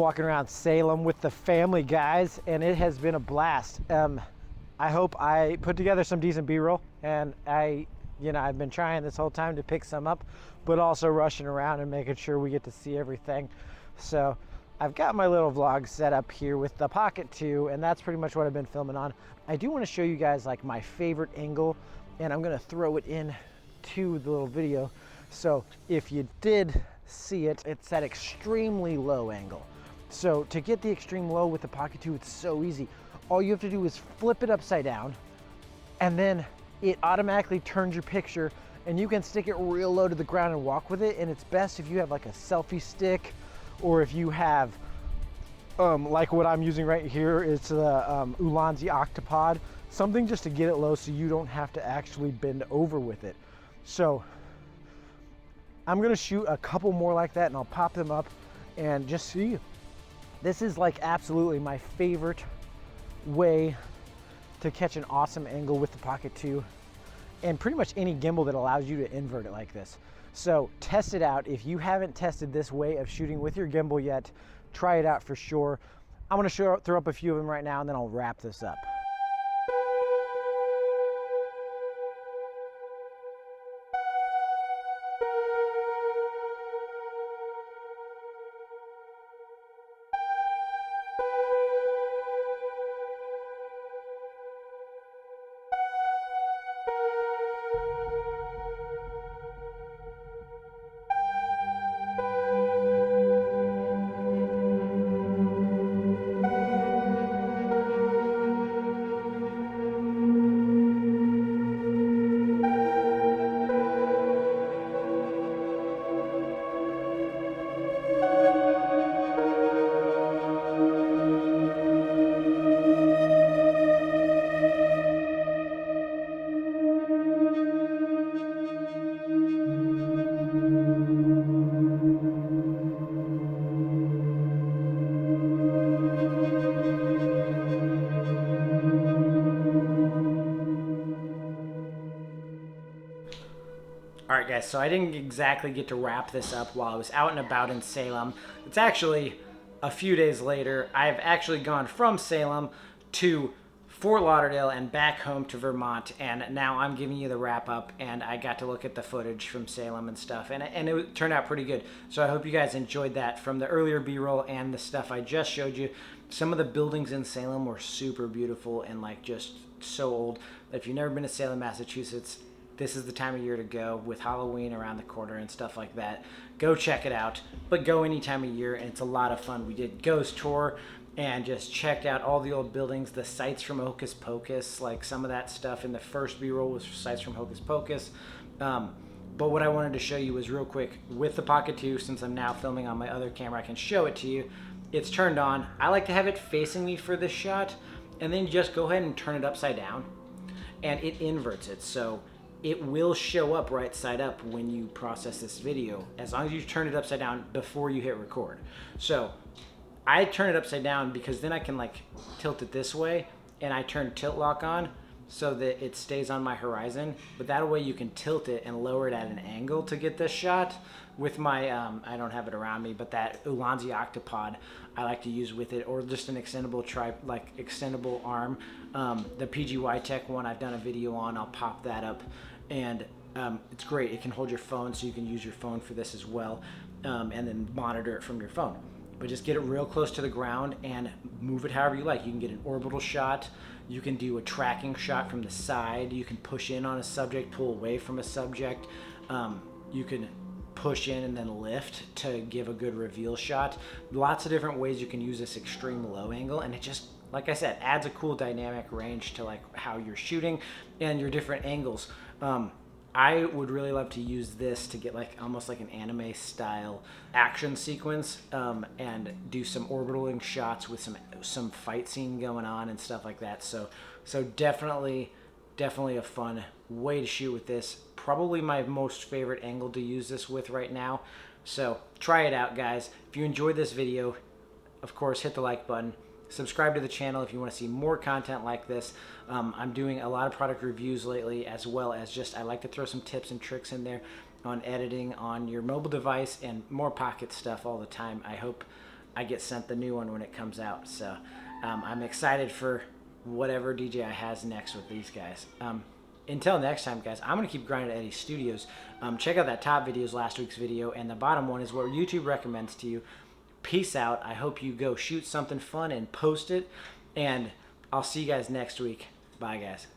walking around Salem with the family, guys, and it has been a blast. I hope I put together some decent B-roll, and I've been trying this whole time to pick some up, but also rushing around and making sure we get to see everything. So I've got my little vlog set up here with the Pocket 2, and that's pretty much what I've been filming on. I do want to show you guys like my favorite angle, and I'm gonna throw it in to the little video. So if you did see it, it's at extremely low angle. So to get the extreme low with the Pocket 2, it's so easy. All you have to do is flip it upside down, and then it automatically turns your picture, and you can stick it real low to the ground and walk with it. And it's best if you have like a selfie stick, or if you have like what I'm using right here is the Ulanzi Octopod, something just to get it low so you don't have to actually bend over with it. So I'm gonna shoot a couple more like that, and I'll pop them up and just see. This is like absolutely my favorite way to catch an awesome angle with the Pocket 2, and pretty much any gimbal that allows you to invert it like this. So test it out. If you haven't tested this way of shooting with your gimbal yet, try it out for sure. I'm gonna throw up a few of them right now, and then I'll wrap this up. All right, guys, so I didn't exactly get to wrap this up while I was out and about in Salem. It's actually a few days later. I've actually gone from Salem to Fort Lauderdale and back home to Vermont, and now I'm giving you the wrap up, and I got to look at the footage from Salem and stuff, and it turned out pretty good. So I hope you guys enjoyed that from the earlier B-roll and the stuff I just showed you. Some of the buildings in Salem were super beautiful and like just so old. If you've never been to Salem, Massachusetts, this is the time of year to go with Halloween around the corner and stuff like that. Go check it out, but go any time of year, and it's a lot of fun. We did ghost tour and just checked out all the old buildings, the sites from Hocus Pocus, like some of that stuff in the first B-roll was sites from Hocus Pocus. But what I wanted to show you was real quick with the Pocket 2, since I'm now filming on my other camera, I can show it to you. It's turned on. I like to have it facing me for this shot, and then just go ahead and turn it upside down, and it inverts it. So it will show up right side up when you process this video, as long as you turn it upside down before you hit record. So I turn it upside down because then I can like tilt it this way, and I turn tilt lock on so that it stays on my horizon. But that way you can tilt it and lower it at an angle to get this shot. With my, I don't have it around me, but that Ulanzi Octopod I like to use with it, or just an extendable extendable arm. The PGY Tech one I've done a video on, I'll pop that up, and it's great. It can hold your phone, so you can use your phone for this as well, and then monitor it from your phone. But just get it real close to the ground and move it however you like. You can get an orbital shot, you can do a tracking shot from the side, you can push in on a subject, pull away from a subject, you can push in and then lift to give a good reveal shot. Lots of different ways you can use this extreme low angle, and it just, like I said, adds a cool dynamic range to like how you're shooting and your different angles. I would really love to use this to get like almost like an anime style action sequence, and do some orbitaling shots with some fight scene going on and stuff like that. So definitely a fun way to shoot with this. Probably my most favorite angle to use this with right now. So try it out, guys. If you enjoyed this video, of course, hit the like button. Subscribe to the channel if you want to see more content like this. I'm doing a lot of product reviews lately, as well as just I like to throw some tips and tricks in there on editing on your mobile device and more Pocket stuff all the time. I hope I get sent the new one when it comes out. So I'm excited for whatever DJI has next with these guys. Until next time, guys, I'm going to keep grinding at Eddie Studios. Check out that top videos, last week's video, and the bottom one is what YouTube recommends to you. Peace out. I hope you go shoot something fun and post it, and I'll see you guys next week. Bye, guys.